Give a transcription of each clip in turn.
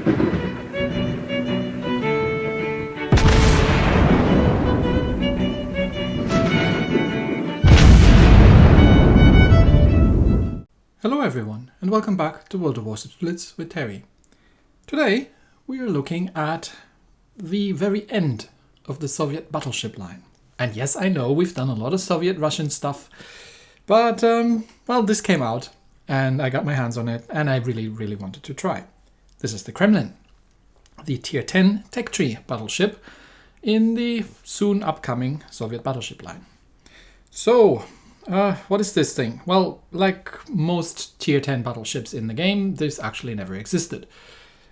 Hello everyone, and welcome back to World of Warships Blitz with Terry. Today we are looking at the very end of the Soviet battleship line. And yes, I know we've done a lot of Soviet-Russian stuff, but well, this came out and I got my hands on it and I really wanted to try. This is the Kremlin, the Tier 10 Tech Tree battleship in the soon upcoming Soviet battleship line. So, what is this thing? Well, like most Tier 10 battleships in the game, this actually never existed.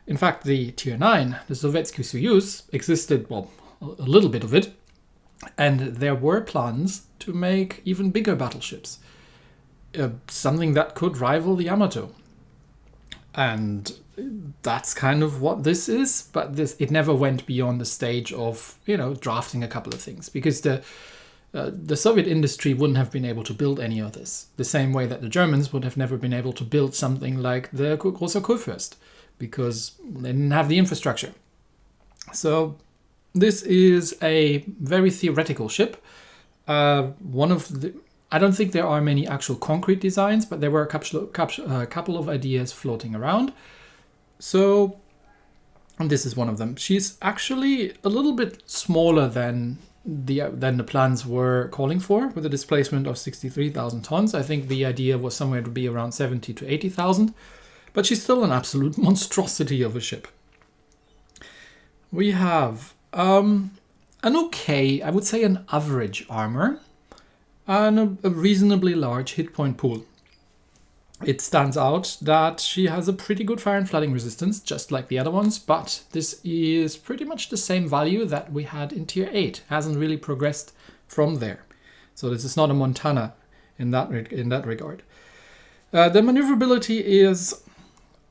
In fact, the Tier 9, the Sovietsky Soyuz, existed, well, a little bit of it, and there were plans to make even bigger battleships. Something that could rival the Yamato. And that's kind of what this is, but it never went beyond the stage of, drafting a couple of things, because the Soviet industry wouldn't have been able to build any of this, the same way that the Germans would have never been able to build something like the Großer Kurfürst, because they didn't have the infrastructure. So this is a very theoretical ship. I don't think there are many actual concrete designs, but there were a couple of ideas floating around. So this is one of them. She's actually a little bit smaller than the plans were calling for, with a displacement of 63,000 tons. I think the idea was somewhere to be around 70 to 80,000, but she's still an absolute monstrosity of a ship. We have an okay, I would say an average armor, and a reasonably large hit point pool. It stands out that she has a pretty good fire and flooding resistance, just like the other ones, but this is pretty much the same value that we had in Tier 8. Hasn't really progressed from there. So this is not a Montana in that regard. The maneuverability is,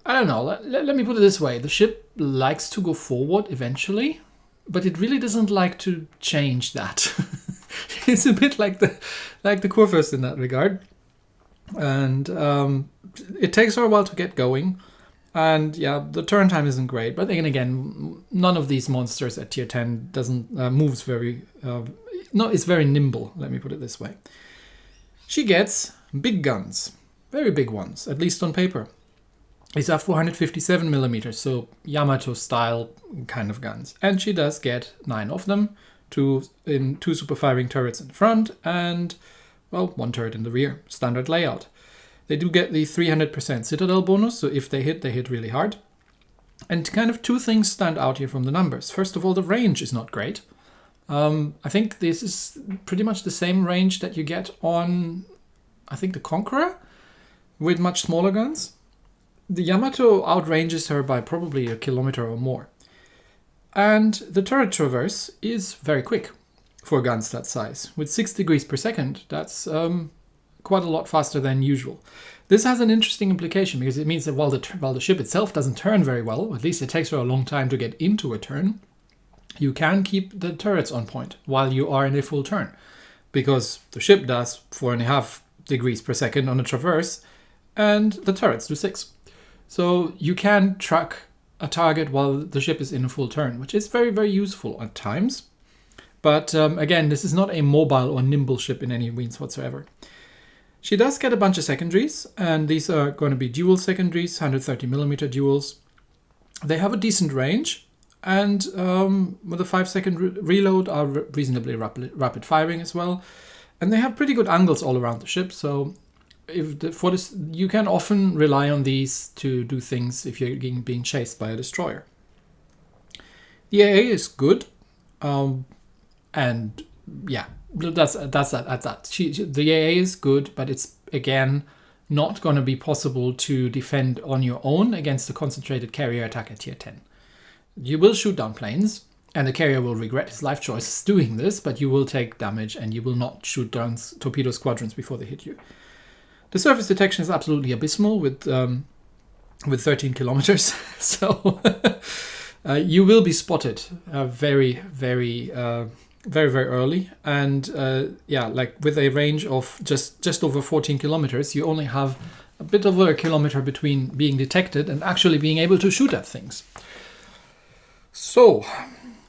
I don't know, let me put it this way. The ship likes to go forward eventually, but it really doesn't like to change that. It's a bit like the Kurfürst in that regard. And it takes her a while to get going, and yeah, the turn time isn't great, but then again, none of these monsters at Tier 10 doesn't moves very it's very nimble, let me put it this way. She gets big guns, very big ones, at least on paper. These are 457 millimeters, so Yamato style kind of guns, and she does get 9 of them, two super firing turrets in the front and, well, 1 turret in the rear, standard layout. They do get the 300% citadel bonus, so if they hit really hard. And kind of 2 things stand out here from the numbers. First of all, the range is not great. I think this is pretty much the same range that you get on, I think, the Conqueror, with much smaller guns. The Yamato outranges her by probably a kilometer or more. And the turret traverse is very quick for guns that size. With 6 degrees per second, that's quite a lot faster than usual. This has an interesting implication, because it means that while the ship itself doesn't turn very well, or at least it takes her a long time to get into a turn, you can keep the turrets on point while you are in a full turn, because the ship does 4.5 degrees per second on a traverse, and the turrets do 6. So you can track a target while the ship is in a full turn, which is very useful at times. But again, this is not a mobile or nimble ship in any means whatsoever. She does get a bunch of secondaries, and these are going to be dual secondaries, 130mm duals. They have a decent range, and with a 5-second reload are reasonably rapid firing as well. And they have pretty good angles all around the ship, so for this, you can often rely on these to do things if you're being chased by a destroyer. The AA is good. And yeah, that's at that. The AA is good, but it's, again, not going to be possible to defend on your own against a concentrated carrier attack at Tier 10. You will shoot down planes, and the carrier will regret his life choices doing this, but you will take damage, and you will not shoot down torpedo squadrons before they hit you. The surface detection is absolutely abysmal with 13 kilometers, so you will be spotted very early, and yeah, like with a range of just over 14 kilometers, you only have a bit over a kilometer between being detected and actually being able to shoot at things. So,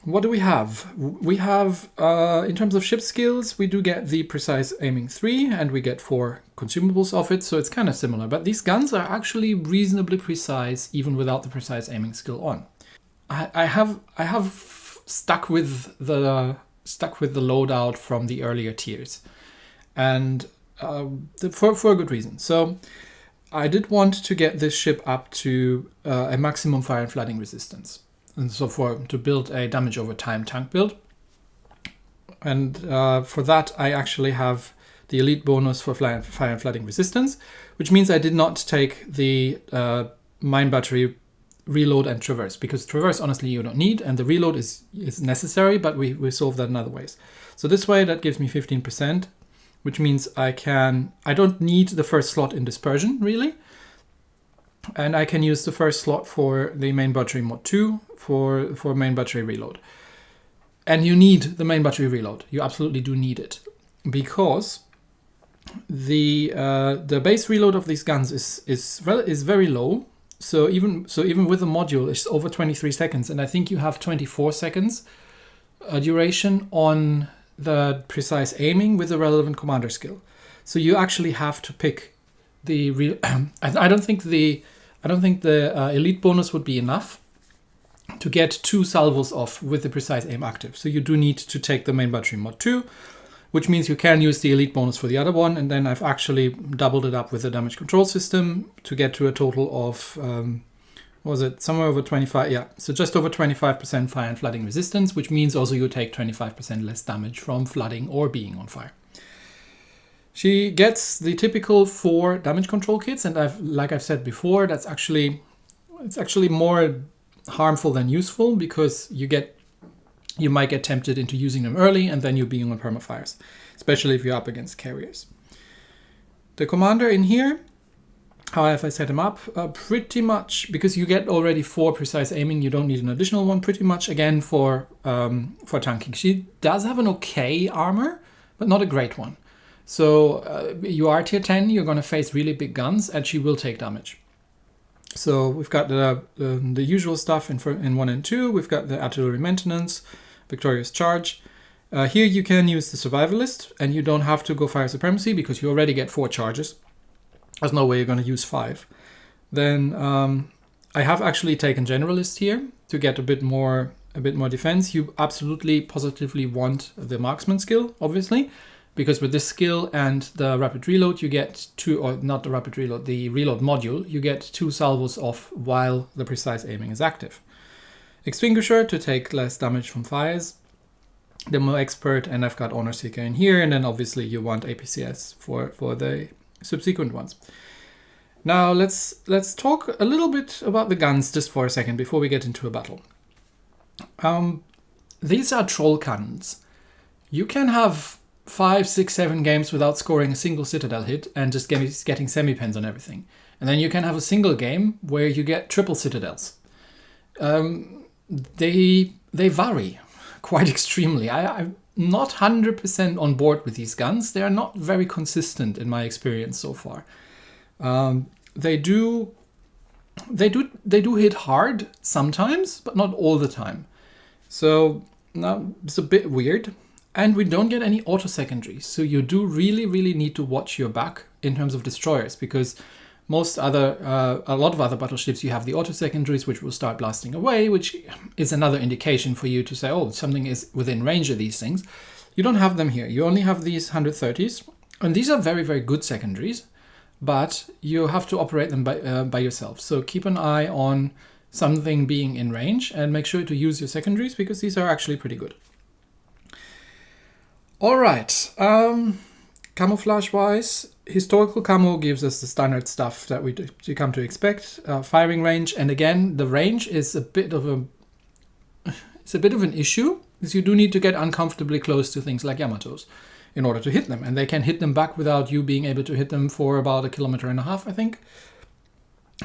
what do we have? We have, in terms of ship skills, we do get the precise aiming 3, and we get 4 consumables of it, so it's kind of similar. But these guns are actually reasonably precise, even without the precise aiming skill on. I have stuck with the loadout from the earlier tiers, and for a good reason. So I did want to get this ship up to a maximum fire and flooding resistance, and so to build a damage over time tank build. And for that, I actually have the elite bonus for fire and flooding resistance, which means I did not take the mine battery reload and traverse, because traverse honestly you don't need, and the reload is necessary, but we solve that in other ways. So this way that gives me 15%, which means I don't need the first slot in dispersion really, and I can use the first slot for the main battery mod 2 for main battery reload. And you need the main battery reload. You absolutely do need it, because the base reload of these guns is very low. So even with the module, it's over 23 seconds, and I think you have 24 seconds duration on the precise aiming with the relevant commander skill. So you actually have to pick the I don't think the elite bonus would be enough to get 2 salvos off with the precise aim active. So you do need to take the main battery mod 2, which means you can use the elite bonus for the other one, and then I've actually doubled it up with the damage control system to get to a total of somewhere over 25, yeah, so just over 25% fire and flooding resistance, which means also you take 25% less damage from flooding or being on fire. She gets the typical 4 damage control kits, and like I've said before, it's actually more harmful than useful, because you might get tempted into using them early and then you're being on permafires, especially if you're up against carriers. The commander in here, how have I set him up? Pretty much, because you get already 4 precise aiming, you don't need an additional one, pretty much again for tanking. She does have an okay armor, but not a great one. So you are tier 10, you're going to face really big guns, and she will take damage. So we've got the usual stuff in 1 and 2. We've got the artillery maintenance, victorious charge. Here you can use the survivalist, and you don't have to go fire supremacy because you already get 4 charges. There's no way you're going to use 5. Then I have actually taken generalist here to get a bit more defense. You absolutely positively want the marksman skill, obviously, because with this skill and the rapid reload, you get 2, or not the rapid reload, the reload module, you get 2 salvos off while the precise aiming is active. Extinguisher to take less damage from fires. Demo expert, and I've got honor seeker in here, and then obviously you want APCS for the subsequent ones. Now let's talk a little bit about the guns just for a second before we get into a battle. These are troll cannons. You can have 5, 6, 7 games without scoring a single citadel hit and just getting semi-pens on everything. And then you can have a single game where you get triple citadels. They vary quite extremely. I'm not 100% on board with these guns. They are not very consistent in my experience so far. They do hit hard sometimes, but not all the time. So now it's a bit weird. And we don't get any auto secondaries. So you do really, really need to watch your back in terms of destroyers, because a lot of other battleships, you have the auto secondaries, which will start blasting away, which is another indication for you to say, oh, something is within range of these things. You don't have them here. You only have these 130s. And these are very, very good secondaries, but you have to operate them by yourself. So keep an eye on something being in range and make sure to use your secondaries, because these are actually pretty good. All right, camouflage-wise, historical camo gives us the standard stuff that we come to expect. Firing range, and again, the range is a bit of an issue, because you do need to get uncomfortably close to things like Yamatos in order to hit them, and they can hit them back without you being able to hit them for about 1.5 kilometers, I think.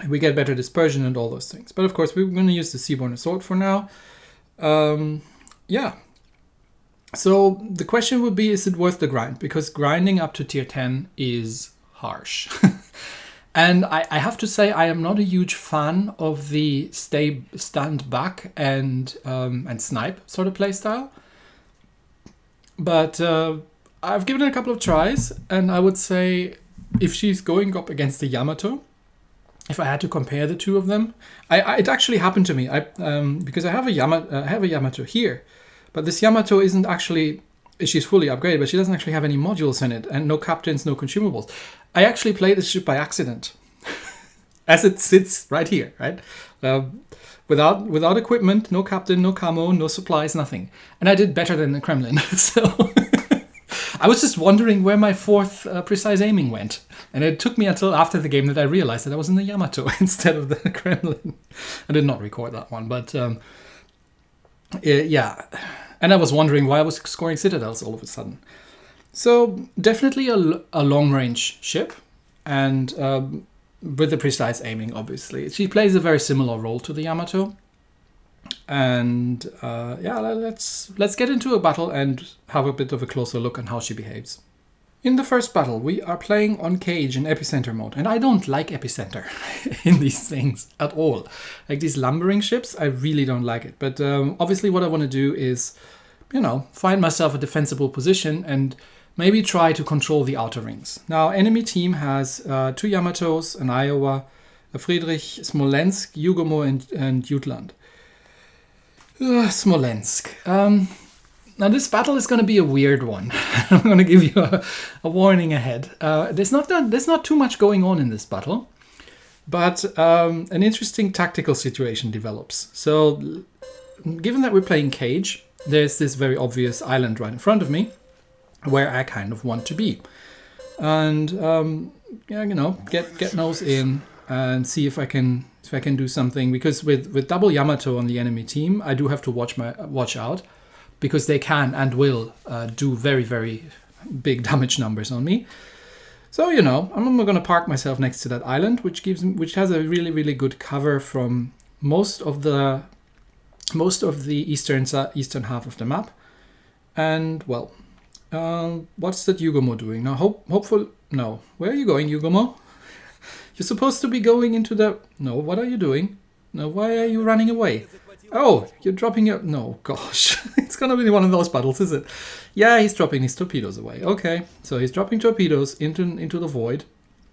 We get better dispersion and all those things, but of course we're going to use the Seaborn Assault for now. Yeah. So the question would be, is it worth the grind? Because grinding up to tier 10 is harsh. And I have to say, I am not a huge fan of the stand back and snipe sort of playstyle. But I've given it a couple of tries, and I would say if she's going up against the Yamato, if I had to compare the two of them, it actually happened to me. Because I have a Yamato here, but this Yamato isn't actually. She's fully upgraded, but she doesn't actually have any modules in it, and no captains, no consumables. I actually played this ship by accident, as it sits right here, right? Without equipment, no captain, no camo, no supplies, nothing. And I did better than the Kremlin. So I was just wondering where my fourth precise aiming went. And it took me until after the game that I realized that I was in the Yamato instead of the Kremlin. I did not record that one, but yeah. And I was wondering why I was scoring citadels all of a sudden. So definitely a long-range ship, and with the precise aiming, obviously. She plays a very similar role to the Yamato. And yeah, let's get into a battle and have a bit of a closer look on how she behaves. In the first battle, we are playing on cage in epicenter mode, and I don't like epicenter in these things at all. Like these lumbering ships, I really don't like it. But obviously what I want to do is, you know, find myself a defensible position and maybe try to control the outer rings. Now, enemy team has 2 Yamatos, an Iowa, a Friedrich, Smolensk, Yugomo, and Jutland. Smolensk. Now this battle is going to be a weird one. I'm going to give you a warning ahead. There's not too much going on in this battle, but an interesting tactical situation develops. So, given that we're playing cage, there's this very obvious island right in front of me, where I kind of want to be, and yeah, you know, get nose in and see if I can do something. Because with double Yamato on the enemy team, I do have to watch out. Because they can and will do very, very big damage numbers on me. So, you know, I'm going to park myself next to that island, which has a really, really good cover from most of the eastern half of the map. And, well, what's that Yugomo doing? Now, hopefully... No. Where are you going, Yugomo? You're supposed to be going into the... No, what are you doing? No, why are you running away? Oh, you're dropping your... No, gosh. It's going to be one of those battles, is it? Yeah, he's dropping his torpedoes away. Okay, so he's dropping torpedoes into the void.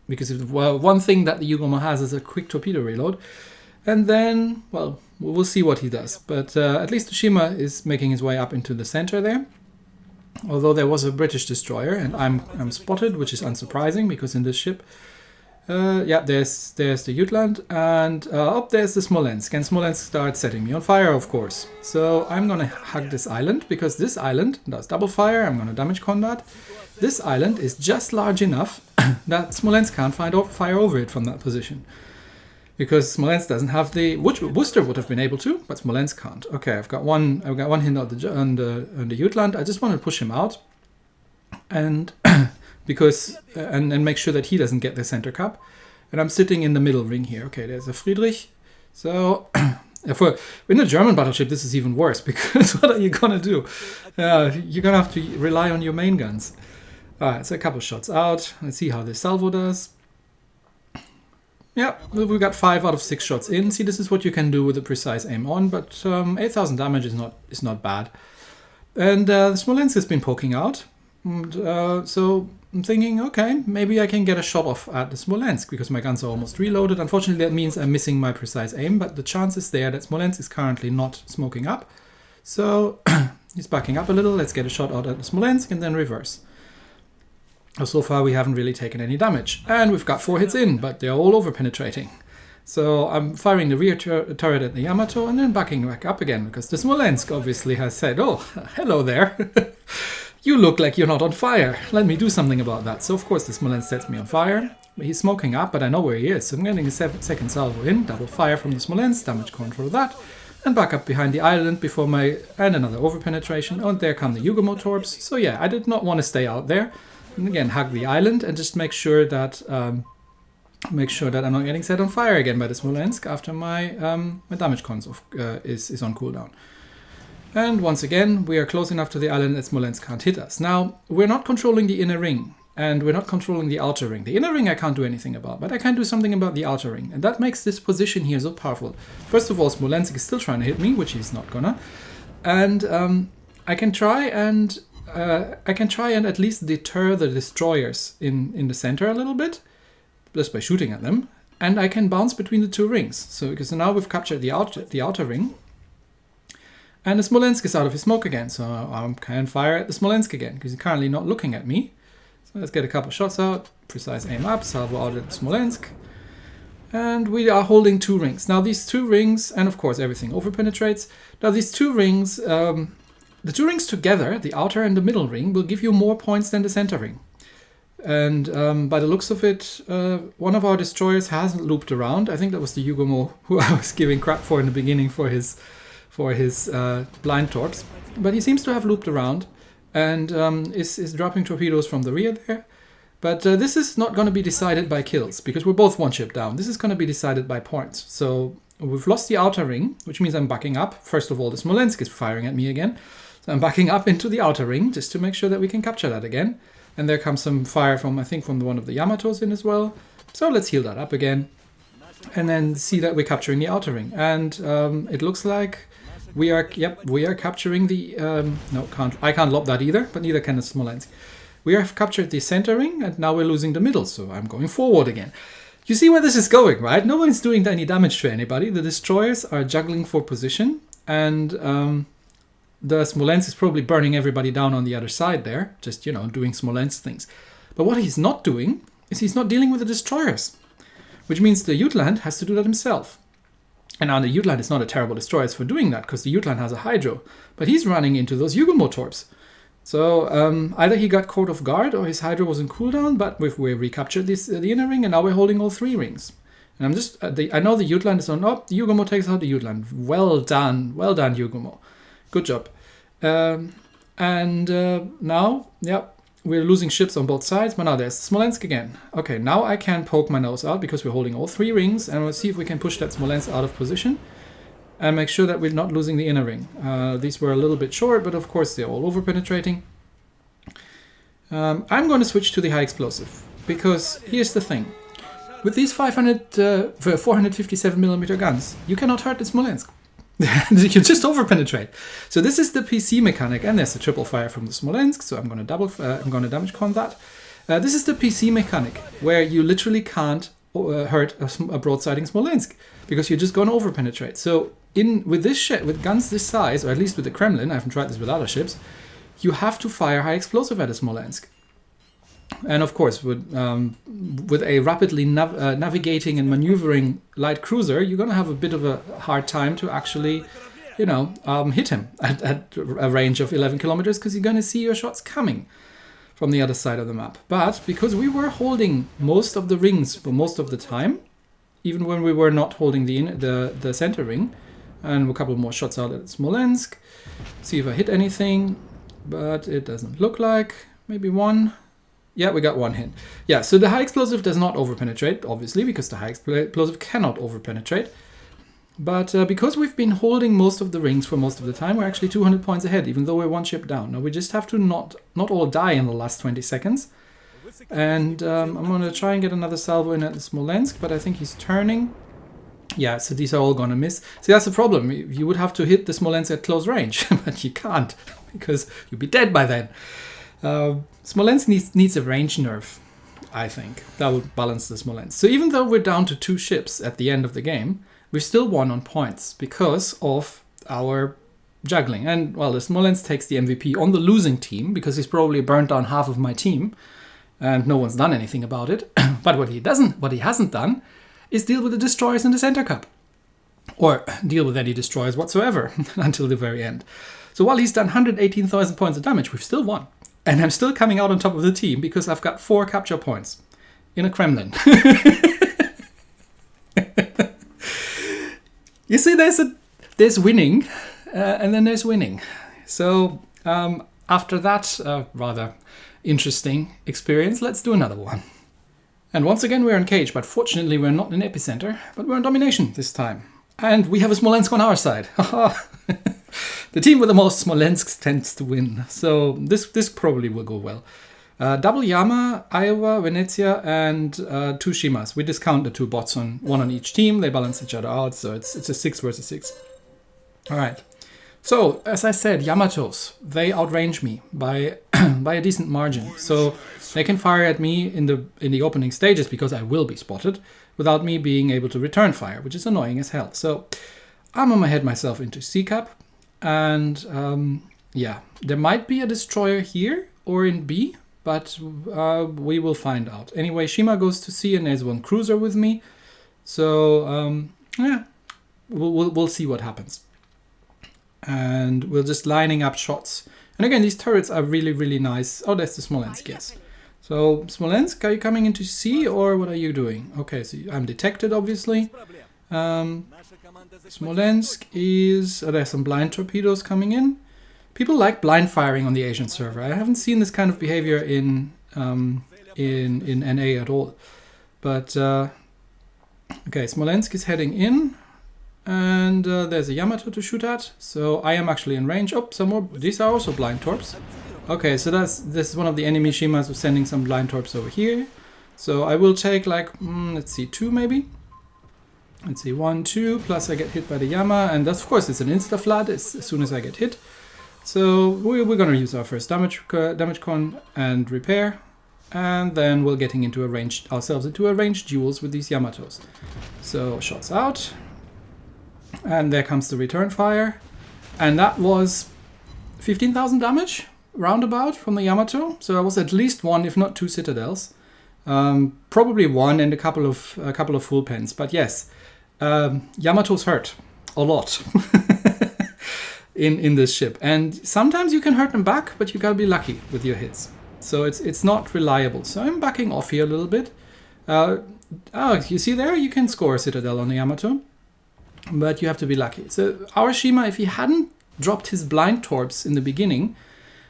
Because one thing that the Yugomo has is a quick torpedo reload. And then, well, we'll see what he does. But at least Tsushima is making his way up into the center there. Although there was a British destroyer, and I'm spotted, which is unsurprising, because in this ship... yeah, there's the Jutland, and up there's the Smolensk, and Smolensk starts setting me on fire, of course. So I'm gonna hug this island, because this island does double fire. I'm gonna damage combat. This island is just large enough that Smolensk can't fire over it from that position, because Smolensk doesn't have the... Worcester would have been able to, but Smolensk can't. Okay, I've got one hit on the Jutland. I just want to push him out, and because and make sure that he doesn't get the center cap. And I'm sitting in the middle ring here. Okay, there's a Friedrich. So in a German battleship, this is even worse, because what are you gonna do? You're gonna have to rely on your main guns. All right, so a couple shots out. Let's see how this salvo does. Yeah, we got 5 out of 6 shots in. See, this is what you can do with a precise aim on, but 8,000 damage is not bad. And the Smolensk has been poking out. And, so I'm thinking, okay, maybe I can get a shot off at the Smolensk, because my guns are almost reloaded. Unfortunately, that means I'm missing my precise aim, but the chance is there that Smolensk is currently not smoking up. So he's backing up a little. Let's get a shot out at the Smolensk and then reverse. So far, we haven't really taken any damage. And we've got 4 hits in, but they're all over penetrating. So I'm firing the rear turret at the Yamato and then backing back up again, because the Smolensk obviously has said, oh, hello there. You look like you're not on fire. Let me do something about that. So, of course, the Smolensk sets me on fire. He's smoking up, but I know where he is. So I'm getting a second salvo in. Double fire from the Smolensk. Damage control that. And back up behind the island before and another over-penetration. Oh, and there come the Yugomo torps. So, yeah, I did not want to stay out there. And again, hug the island and just make sure that I'm not getting set on fire again by the Smolensk after my damage cons is on cooldown. And once again, we are close enough to the island that Smolensk can't hit us. Now, we're not controlling the inner ring. and we're not controlling the outer ring. The inner ring I can't do anything about, but I can do something about the outer ring, and that makes this position here so powerful. First of all, Smolensk is still trying to hit me, which he's not gonna, and I can try and at least deter the destroyers in the center a little bit, just by shooting at them, and I can bounce between the two rings. So because now we've captured the outer ring, and the Smolensk is out of his smoke again, so I can fire at the Smolensk again because he's currently not looking at me. So let's get a couple shots out, precise aim up, salvo out at the Smolensk. And we are holding two rings. Now these two rings, and of course everything overpenetrates. Now these two rings, the two rings together, the outer and the middle ring, will give you more points than the center ring. And by the looks of it, one of our destroyers hasn't looped around. I think that was the Yugomo who I was giving crap for in the beginning for his blind torps. But he seems to have looped around and is dropping torpedoes from the rear there. But this is not going to be decided by kills, because we're both one ship down. This is going to be decided by points. So we've lost the outer ring, which means I'm backing up. First of all, the Smolensk is firing at me again. So I'm backing up into the outer ring just to make sure that we can capture that again. And there comes some fire from, I think, from one of the Yamatos in as well. So let's heal that up again. And then see that we're capturing the outer ring. And it looks like we are capturing the... I can't lob that either, but neither can the Smolensk. We have captured the center ring, and now we're losing the middle, so I'm going forward again. You see where this is going, right? No one's doing any damage to anybody. The destroyers are juggling for position, and the Smolensk is probably burning everybody down on the other side there, just, doing Smolensk things. But what he's not doing is he's not dealing with the destroyers, which means the Jutland has to do that himself. And now the Jutland is not a terrible destroyer for doing that, because the Jutland has a hydro, but he's running into those Yugomo torps. So either he got caught off guard or his hydro was in cooldown, but we recaptured the inner ring, and now we're holding all three rings. And I'm just, I know the Jutland is on up, the Yugomo takes out the Jutland. Well done, Yugomo. Good job. Now, we're losing ships on both sides, but now there's Smolensk again. Okay, now I can poke my nose out because we're holding all three rings, and we'll see if we can push that Smolensk out of position and make sure that we're not losing the inner ring. These were a little bit short, but of course they're all over penetrating. I'm going to switch to the high explosive, because here's the thing. With these 457mm guns, you cannot hurt the Smolensk. You just over penetrate. So this is the PC mechanic, and there's a triple fire from the Smolensk, so I'm going to damage con that. This is the PC mechanic, where you literally can't hurt a broadsiding Smolensk, because you're just going to over penetrate. So with guns this size, or at least with the Kremlin, I haven't tried this with other ships, you have to fire high explosive at a Smolensk. And of course, with a rapidly navigating and maneuvering light cruiser, you're going to have a bit of a hard time to actually, hit him at a range of 11 kilometers, because you're going to see your shots coming from the other side of the map. But because we were holding most of the rings for most of the time, even when we were not holding the center ring, and a couple more shots out at Smolensk. See if I hit anything, but it doesn't look like. Maybe one. Yeah, we got one hit. Yeah, so the high explosive does not overpenetrate, obviously, because the high explosive cannot overpenetrate. But because we've been holding most of the rings for most of the time, we're actually 200 points ahead, even though we're one ship down. Now we just have to not all die in the last 20 seconds. And I'm going to try and get another salvo in at the Smolensk, but I think he's turning. Yeah, so these are all going to miss. See, that's the problem. You would have to hit the Smolensk at close range, but you can't, because you'll be dead by then. Smolensk needs a range nerf, I think. That would balance the Smolensk. So even though we're down to 2 ships at the end of the game, we still won on points because of our juggling. And, well, the Smolensk takes the MVP on the losing team, because he's probably burnt down half of my team, and no one's done anything about it. But what he hasn't done is deal with the destroyers in the center cup, or deal with any destroyers whatsoever until the very end. So while he's done 118,000 points of damage, we've still won. And I'm still coming out on top of the team because I've got 4 capture points in a Kremlin. You see, there's winning, and then there's winning. So after that rather interesting experience, let's do another one. And once again, we're in cage, but fortunately we're not in epicenter, but we're in domination this time. And we have a Smolensk on our side. The team with the most Smolensks tends to win, so this probably will go well. Double Yama, Iowa, Venezia, and 2 Shimas. We discount the 2 bots on one on each team. They balance each other out, so it's a 6 versus 6. All right. So as I said, Yamatos, they outrange me by by a decent margin. So they can fire at me in the opening stages because I will be spotted without me being able to return fire, which is annoying as hell. So I'm gonna head myself into C cap, and yeah, there might be a destroyer here or in B. But we will find out. Anyway, Shima goes to C and there's 1 cruiser with me. So, yeah, we'll see what happens. And we're just lining up shots. And again, these turrets are really, really nice. Oh, that's the Smolensk, yes. So, Smolensk, are you coming into C or what are you doing? Okay, so I'm detected, obviously. Smolensk is... Oh, there's some blind torpedoes coming in. People like blind firing on the Asian server. I haven't seen this kind of behavior in NA at all. But okay, Smolensk is heading in, and there's a Yamato to shoot at. So I am actually in range. Oh, some more. These are also blind torps. Okay, so this is one of the enemy Shimas who's sending some blind torps over here. So I will take like let's see, 2 maybe. Let's see, 1, 2. Plus I get hit by the Yama, and that's, of course it's an insta flood as soon as I get hit. So we're going to use our first damage con and repair, and then we're getting into ourselves into a ranged duels with these Yamatos. So shots out, and there comes the return fire, and that was 15,000 damage roundabout from the Yamato. So that was at least 1, if not 2 citadels, probably 1 and a couple of full pens. But yes, Yamatos hurt a lot. in this ship, and sometimes you can hurt them back, but you gotta be lucky with your hits, so it's not reliable. So I'm backing off here a little bit. You see there, you can score a citadel on the Yamato, but you have to be lucky. So our Shima, if he hadn't dropped his blind torps in the beginning,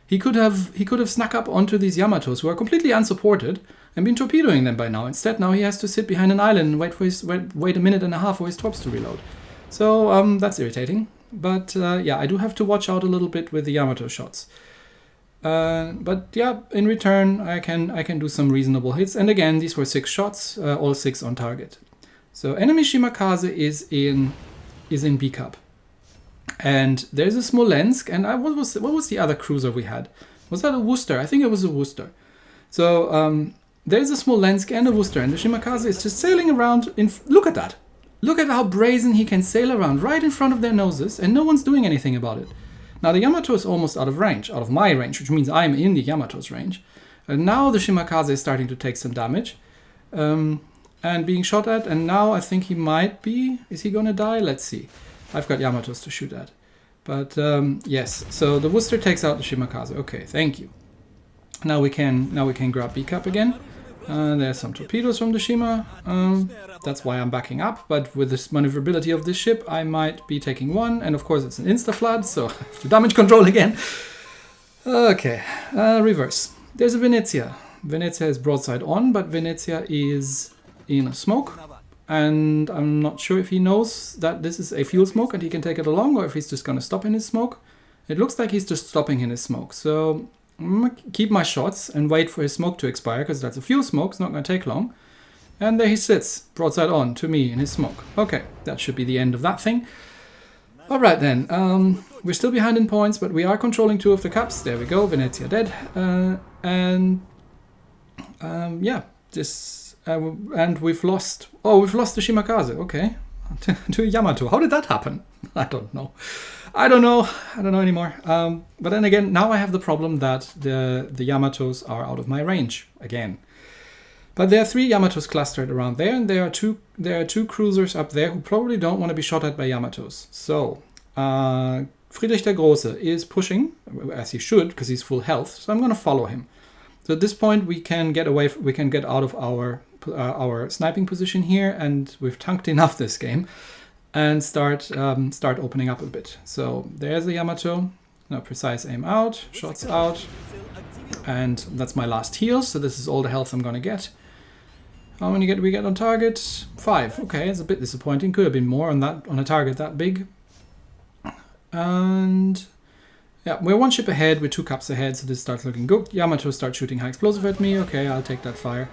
he could have snuck up onto these Yamatos who are completely unsupported and been torpedoing them by now. Instead, now he has to sit behind an island and wait a minute and a half for his torps to reload. So that's irritating. But yeah, I do have to watch out a little bit with the Yamato shots. But yeah, in return, I can do some reasonable hits. And again, these were 6 shots, all 6 on target. So enemy Shimakaze is in B cup, and there's a Smolensk. And what was the other cruiser we had? Was that a Worcester? I think it was a Worcester. So there's a Smolensk and a Worcester, and the Shimakaze is just sailing around. Look at that. Look at how brazen he can sail around right in front of their noses, and no one's doing anything about it. Now the Yamato is almost out of my range, which means I'm in the Yamato's range. And now the Shimakaze is starting to take some damage and being shot at, and now I think he might be... Is he going to die? Let's see. I've got Yamatos to shoot at. But yes, so the Worcester takes out the Shimakaze. Okay, thank you. Now we can grab B cup again. There's some torpedoes from the Shima. That's why I'm backing up, but with this maneuverability of this ship, I might be taking 1, and of course it's an insta-flood, so I have to damage control again. Okay, reverse. There's a Venezia. Venezia is broadside on, but Venezia is in a smoke, and I'm not sure if he knows that this is a fuel smoke and he can take it along, or if he's just going to stop in his smoke. It looks like he's just stopping in his smoke, so I'm going to keep my shots and wait for his smoke to expire, because that's a fuel smoke, it's not going to take long. And there he sits, broadside on, to me in his smoke. Okay, that should be the end of that thing. Alright then, we're still behind in points, but we are controlling 2 of the cups. There we go, Venezia dead. Yeah, and we've lost... Oh, we've lost the Shimakaze, okay. To Yamato. How did that happen? I don't know. I don't know anymore. But then again, now I have the problem that the Yamatos are out of my range again. But there are 3 Yamatos clustered around there, and there are two cruisers up there who probably don't want to be shot at by Yamatos. So Friedrich der Große is pushing, as he should, because he's full health. So I'm going to follow him. So at this point, we can get out of our sniping position here, and we've tanked enough this game, and start opening up a bit. So there's the Yamato. Now precise aim out, shots out, and that's my last heal. So this is all the health I'm going to get. How many do we get on target? 5. Okay, it's a bit disappointing. Could have been more on a target that big. And Yeah, we're one ship ahead, we're 2 cups ahead, so this starts looking good. Yamato starts shooting high explosive at me. Okay, I'll take that fire.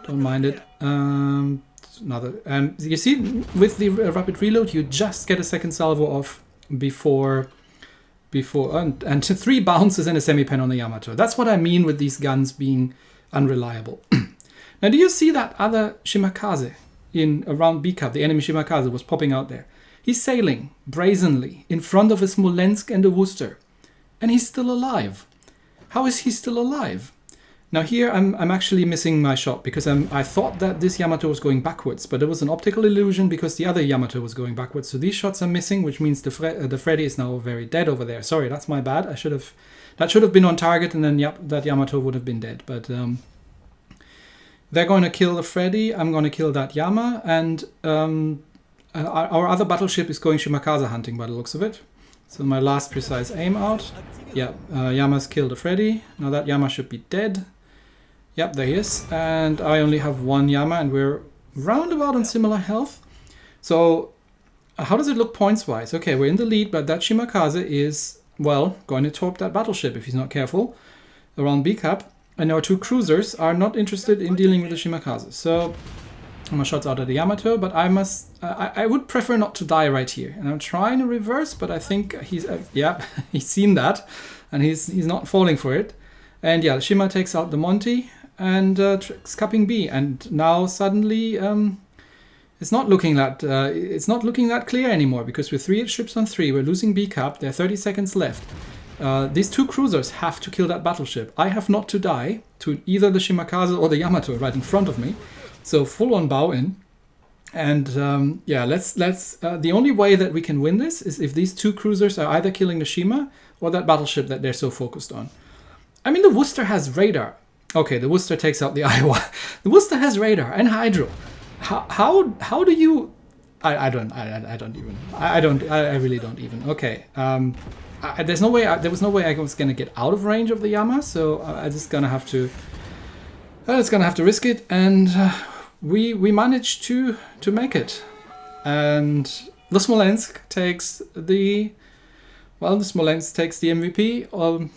Don't mind it. Another, and you see, with the rapid reload, you just get a second salvo off before and 3 bounces and a semi-pen on the Yamato. That's what I mean with these guns being unreliable. Now, do you see that other Shimakaze in around B Cup? The enemy Shimakaze was popping out there. He's sailing brazenly in front of a Smolensk and a Worcester, and he's still alive. How is he still alive? Now here I'm actually missing my shot because I thought that this Yamato was going backwards, but it was an optical illusion because the other Yamato was going backwards. So these shots are missing, which means the Freddy is now very dead over there. Sorry, that's my bad. That should have been on target, and then that Yamato would have been dead. But they're going to kill the Freddy. I'm going to kill that Yama, and our other battleship is going Shimakaze hunting by the looks of it. So my last precise aim out. Yeah, Yama's killed a Freddy. Now that Yama should be dead. Yep, there he is. And I only have 1 Yama, and we're roundabout on similar health. So how does it look points-wise? Okay, we're in the lead, but that Shimakaze is, well, going to torp that battleship if he's not careful around B Cup. And our 2 cruisers are not interested in dealing with the Shimakaze. So my shot's out of the Yamato, but I would prefer not to die right here. And I'm trying to reverse, but I think he's, yeah, he's seen that, and he's not falling for it. And yeah, Shima takes out the Monty and tricks cupping B. And now suddenly it's not looking that clear anymore, because we're 3 ships on 3. We're losing B Cup. There are 30 seconds left. These 2 cruisers have to kill that battleship. I have not to die to either the Shimakaze or the Yamato right in front of me. So full on bow in, and yeah, let's. The only way that we can win this is if these 2 cruisers are either killing the Shima or that battleship that they're so focused on. I mean, the Worcester has radar. Okay, the Worcester takes out the Iowa. The Worcester has radar and hydro. How do you? I really don't even. Okay. There's no way. There was no way I was gonna get out of range of the Yama, so I'm just gonna have to. It's gonna have to risk it, and we managed to make it. And the Smolensk takes the MVP.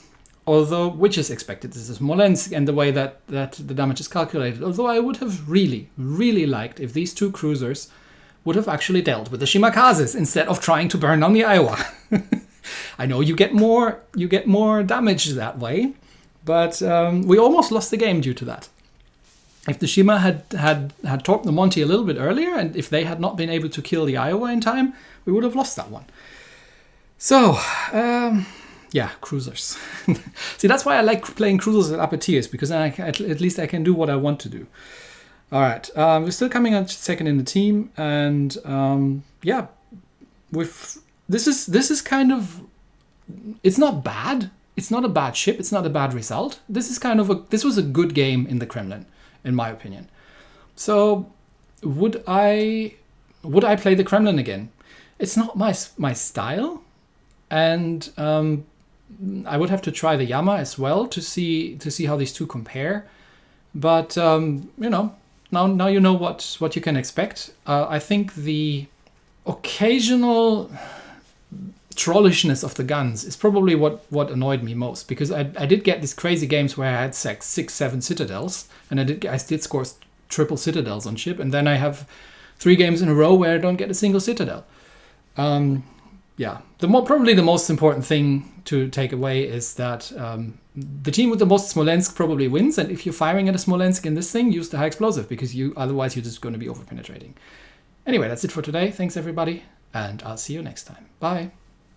Although, which is expected, this is Smolensk, and the way that the damage is calculated. Although I would have really liked if these 2 cruisers would have actually dealt with the Shimakazes instead of trying to burn down the Iowa. I know you get more damage that way, but we almost lost the game due to that. If the Shima had torped the Monty a little bit earlier, and if they had not been able to kill the Iowa in time, we would have lost that one. So, yeah, cruisers. See, that's why I like playing cruisers at upper tiers, because then at least I can do what I want to do. All right, we're still coming out second in the team, and yeah, this is kind of, it's not bad. It's not a bad ship. It's not a bad result. This was a good game in the Kremlin, in my opinion. So, would I play the Kremlin again? It's not my style, and I would have to try the Yama as well to see how these 2 compare. But you know, now you know what you can expect. I think the occasional trollishness of the guns is probably what annoyed me most, because I did get these crazy games where I had 6-7 citadels, and I did score triple citadels on ship, and then I have 3 games in a row where I don't get a single citadel. Yeah, probably the most important thing to take away is that the team with the most Smolensk probably wins, and if you're firing at a Smolensk in this thing, use the high explosive, because otherwise you're just going to be over penetrating. Anyway, that's it for today. Thanks everybody, and I'll see you next time. Bye.